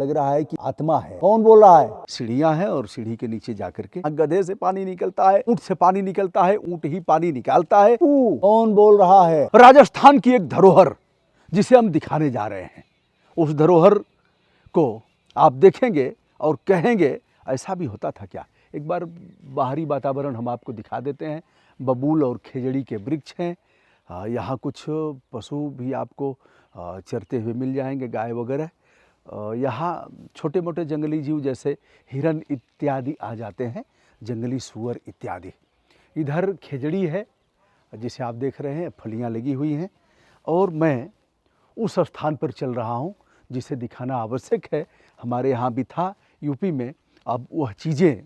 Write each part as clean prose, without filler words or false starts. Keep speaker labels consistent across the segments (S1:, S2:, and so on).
S1: लग रहा है कि आत्मा है। कौन बोल रहा है? सीढ़ियां हैं और सीढ़ी के नीचे जाकर के गधे से पानी निकलता है, ऊंट से पानी निकलता है, ऊंट ही पानी निकालता है। कौन बोल रहा है? राजस्थान की एक धरोहर जिसे हम दिखाने जा रहे हैं। उस धरोहर को आप देखेंगे और कहेंगे ऐसा भी होता था क्या। एक बार बाहरी वातावरण हम आपको दिखा देते हैं। बबूल और खेजड़ी के वृक्ष हैं। यहाँ कुछ पशु भी आपको चरते हुए मिल जाएंगे, गाय वगैरह। यहाँ छोटे मोटे जंगली जीव जैसे हिरन इत्यादि आ जाते हैं, जंगली सूअर इत्यादि। इधर खेजड़ी है जिसे आप देख रहे हैं, फलियाँ लगी हुई हैं। और मैं उस स्थान पर चल रहा हूँ जिसे दिखाना आवश्यक है। हमारे यहाँ भी था यूपी में। अब वह चीज़ें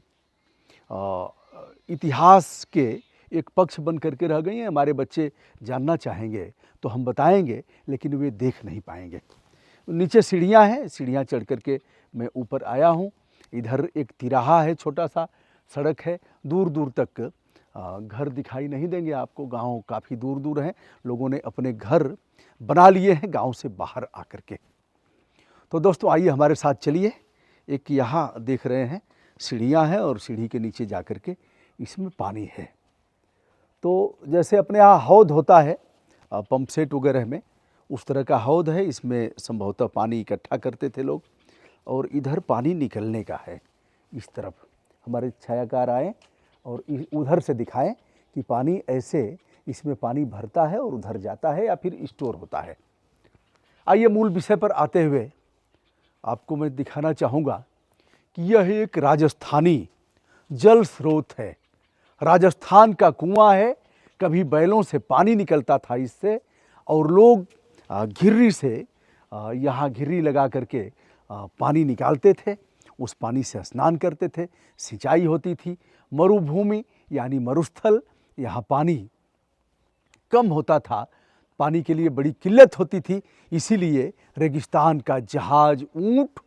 S1: इतिहास के एक पक्ष बन करके रह गई हैं। हमारे बच्चे जानना चाहेंगे तो हम बताएंगे, लेकिन वे देख नहीं पाएंगे। नीचे सीढ़ियाँ हैं, सीढ़ियाँ चढ़ करके मैं ऊपर आया हूँ। इधर एक तिराहा है, छोटा सा सड़क है। दूर दूर तक घर दिखाई नहीं देंगे आपको। गांव काफ़ी दूर दूर हैं। लोगों ने अपने घर बना लिए हैं गांव से बाहर आकर के। तो दोस्तों आइए हमारे साथ चलिए। एक यहाँ देख रहे हैं सीढ़ियाँ हैं और सीढ़ी के नीचे जा कर के इसमें पानी है। तो जैसे अपने यहाँ हौद होता है पंप सेट वगैरह में, उस तरह का हौद है। इसमें संभवतः पानी इकट्ठा करते थे लोग। और इधर पानी निकलने का है। इस तरफ हमारे छायाकार आए और उधर से दिखाएं कि पानी ऐसे इसमें पानी भरता है और उधर जाता है या फिर स्टोर होता है। आइए मूल विषय पर आते हुए आपको मैं दिखाना चाहूँगा कि यह एक राजस्थानी जल स्रोत है। राजस्थान का कुआं है। कभी बैलों से पानी निकलता था इससे, और लोग घिर्री से यहाँ घिर्री लगा करके पानी निकालते थे। उस पानी से स्नान करते थे, सिंचाई होती थी। मरुभूमि यानी मरुस्थल, यहाँ पानी कम होता था, पानी के लिए बड़ी किल्लत होती थी। इसीलिए रेगिस्तान का जहाज, ऊंट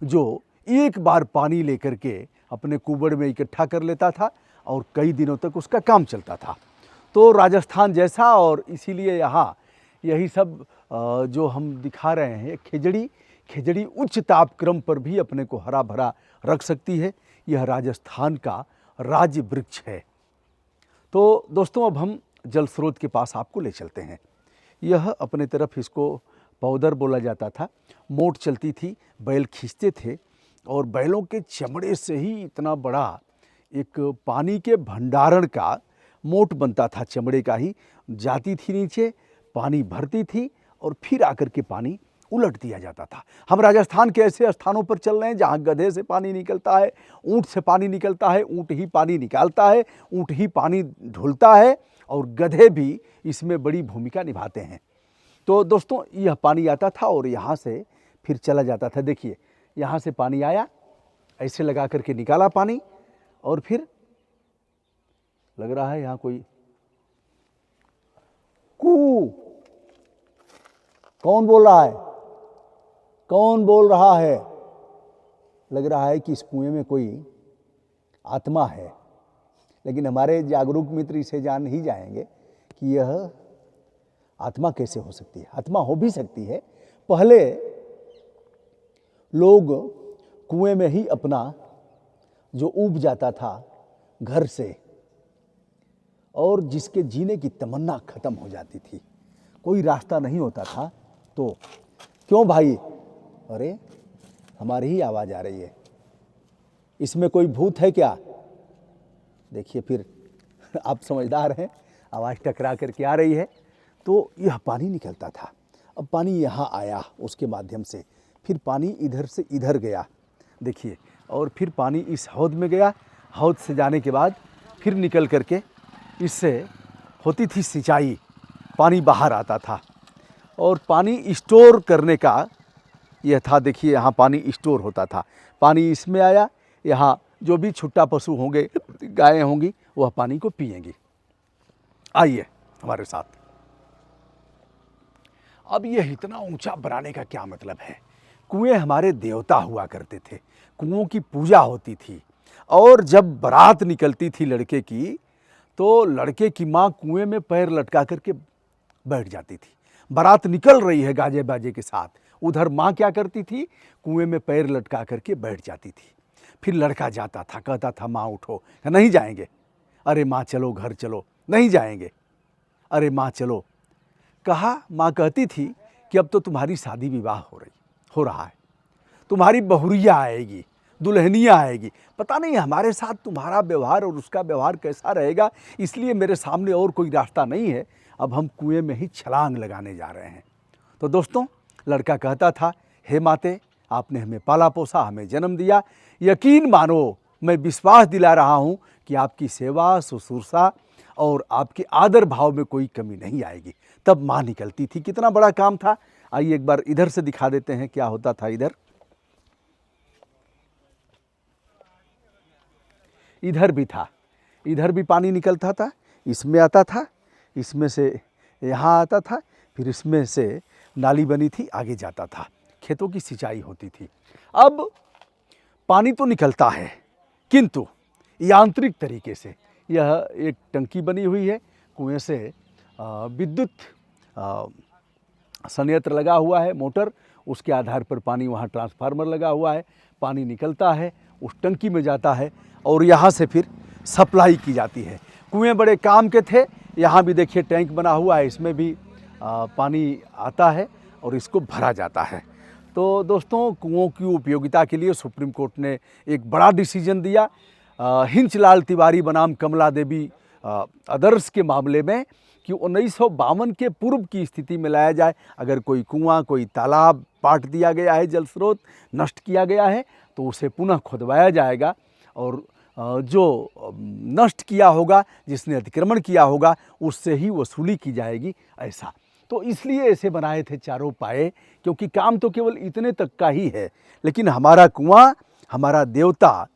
S1: जो एक बार पानी लेकर के अपने कुबड़ में इकट्ठा कर लेता था और कई दिनों तक उसका काम चलता था। तो राजस्थान जैसा, और इसीलिए यहाँ यही सब जो हम दिखा रहे हैं, खेजड़ी उच्च तापक्रम पर भी अपने को हरा भरा रख सकती है। यह राजस्थान का राज्य वृक्ष है। तो दोस्तों अब हम जल स्रोत के पास आपको ले चलते हैं। यह अपने तरफ इसको पौधर बोला जाता था। मोट चलती थी, बैल खींचते थे और बैलों के चमड़े से ही इतना बड़ा एक पानी के भंडारण का मोट बनता था। चमड़े का ही जाती थी नीचे, पानी भरती थी और फिर आकर के पानी उलट दिया जाता था। हम राजस्थान के ऐसे स्थानों पर चल रहे हैं जहाँ गधे से पानी निकलता है, ऊंट से पानी निकलता है, ऊंट ही पानी निकालता है, ऊंट ही पानी ढुलता है और गधे भी इसमें बड़ी भूमिका निभाते हैं। तो दोस्तों यह पानी आता था और यहाँ से फिर चला जाता था। देखिए यहाँ से पानी आया, ऐसे लगा करके निकाला पानी, और फिर लग रहा है यहाँ कोई कू। कौन बोल रहा है? कौन बोल रहा है? लग रहा है कि इस कुएं में कोई आत्मा है। लेकिन हमारे जागरूक मित्र इसे जान ही जाएंगे कि यह आत्मा कैसे हो सकती है। आत्मा हो भी सकती है। पहले लोग कुएं में ही अपना जो ऊब जाता था घर से, और जिसके जीने की तमन्ना खत्म हो जाती थी, कोई रास्ता नहीं होता था, तो क्यों भाई? अरे हमारी ही आवाज़ आ रही है। इसमें कोई भूत है क्या? देखिए फिर आप समझदार हैं, आवाज़ टकरा करके आ रही है। तो यह पानी निकलता था। अब पानी यहाँ आया उसके माध्यम से, फिर पानी इधर से इधर गया, देखिए, और फिर पानी इस हौद में गया। हौद से जाने के बाद फिर निकल करके इससे होती थी सिंचाई, पानी बाहर आता था। और पानी स्टोर करने का यह था। देखिए यहाँ पानी स्टोर होता था। पानी इसमें आया, यहाँ जो भी छुट्टा पशु होंगे, गायें होंगी, वह पानी को पिएंगी। आइए हमारे साथ। अब यह इतना ऊंचा बनाने का क्या मतलब है? कुएं हमारे देवता हुआ करते थे, कुओं की पूजा होती थी। और जब बारात निकलती थी लड़के की, तो लड़के की माँ कुएं में पैर लटका करके बैठ जाती थी। बारात निकल रही है गाजे बाजे के साथ, उधर माँ क्या करती थी, कुएं में पैर लटका करके बैठ जाती थी। फिर लड़का जाता था, कहता था माँ उठो, नहीं जाएंगे। अरे माँ चलो घर चलो, नहीं जाएंगे। अरे माँ चलो। कहा, माँ कहती थी कि अब तो तुम्हारी शादी विवाह हो रहा है, तुम्हारी बहुरिया आएगी, दुल्हनिया आएगी, पता नहीं हमारे साथ तुम्हारा व्यवहार और उसका व्यवहार कैसा रहेगा, इसलिए मेरे सामने और कोई रास्ता नहीं है, अब हम कुएं में ही छलांग लगाने जा रहे हैं। तो दोस्तों, लड़का कहता था, हे माते, आपने हमें पाला पोसा, हमें जन्म दिया, यकीन मानो, मैं विश्वास दिला रहा हूँ कि आपकी सेवा शुश्रूषा और आपके आदर भाव में कोई कमी नहीं आएगी। तब माँ निकलती थी। कितना बड़ा काम था। आइए एक बार इधर से दिखा देते हैं क्या होता था। इधर भी था, इधर भी पानी निकलता था, इसमें आता था, इसमें से यहाँ आता था, फिर इसमें से नाली बनी थी, आगे जाता था, खेतों की सिंचाई होती थी। अब पानी तो निकलता है, किंतु यांत्रिक तरीके से यह एक टंकी बनी हुई है, कुएं से विद्युत संयंत्र लगा हुआ है, मोटर, उसके आधार पर पानी, वहाँ ट्रांसफार्मर लगा हुआ है, पानी निकलता है, उस टंकी में जाता है और यहाँ से फिर सप्लाई की जाती है। कुएं बड़े काम के थे। यहाँ भी देखिए टैंक बना हुआ है, इसमें भी पानी आता है और इसको भरा जाता है। तो दोस्तों, कुओं की उपयोगिता के लिए सुप्रीम कोर्ट ने एक बड़ा डिसीजन दिया। हिंचलाल तिवारी बनाम कमला देवी आदर्श के मामले में कि 1952 के पूर्व की स्थिति में लाया जाए। अगर कोई कुआं, कोई तालाब पाट दिया गया है, जल स्रोत नष्ट किया गया है, तो उसे पुनः खुदवाया जाएगा और जो नष्ट किया होगा, जिसने अतिक्रमण किया होगा, उससे ही वसूली की जाएगी, ऐसा। तो इसलिए ऐसे बनाए थे चारों पाए, क्योंकि काम तो केवल इतने तक का ही है, लेकिन हमारा कुआं, हमारा देवता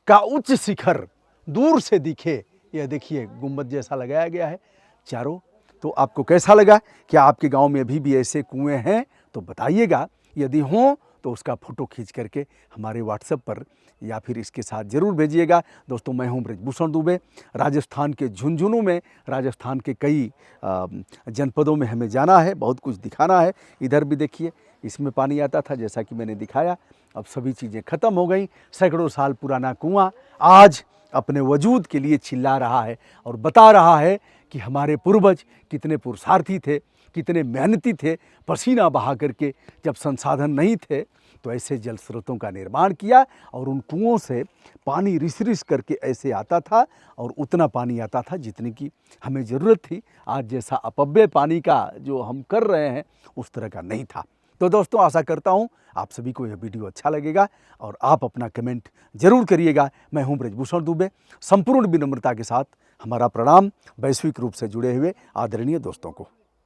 S1: का उच्च शिखर दूर से दिखे। यह देखिए गुंबद जैसा लगाया गया है चारों। तो आपको कैसा लगा? क्या आपके गांव में अभी भी ऐसे कुएं हैं? तो बताइएगा। यदि हों तो उसका फ़ोटो खींच करके हमारे व्हाट्सएप पर या फिर इसके साथ ज़रूर भेजिएगा। दोस्तों, मैं हूं ब्रजभूषण दुबे। राजस्थान के झुंझुनू में, राजस्थान के कई जनपदों में हमें जाना है, बहुत कुछ दिखाना है। इधर भी देखिए, इसमें पानी आता था, जैसा कि मैंने दिखाया। अब सभी चीज़ें ख़त्म हो गई। सैकड़ों साल पुराना कुआं आज अपने वजूद के लिए चिल्ला रहा है और बता रहा है कि हमारे पूर्वज कितने पुरुषार्थी थे, कितने मेहनती थे, पसीना बहा करके जब संसाधन नहीं थे तो ऐसे जल स्रोतों का निर्माण किया और उन कुओं से पानी रिस रिस करके ऐसे आता था और उतना पानी आता था जितने की हमें ज़रूरत थी। आज जैसा अपव्यय पानी का जो हम कर रहे हैं, उस तरह का नहीं था। तो दोस्तों, आशा करता हूँ आप सभी को यह वीडियो अच्छा लगेगा और आप अपना कमेंट जरूर करिएगा। मैं हूँ ब्रजभूषण दुबे। संपूर्ण विनम्रता के साथ हमारा प्रणाम वैश्विक रूप से जुड़े हुए आदरणीय दोस्तों को।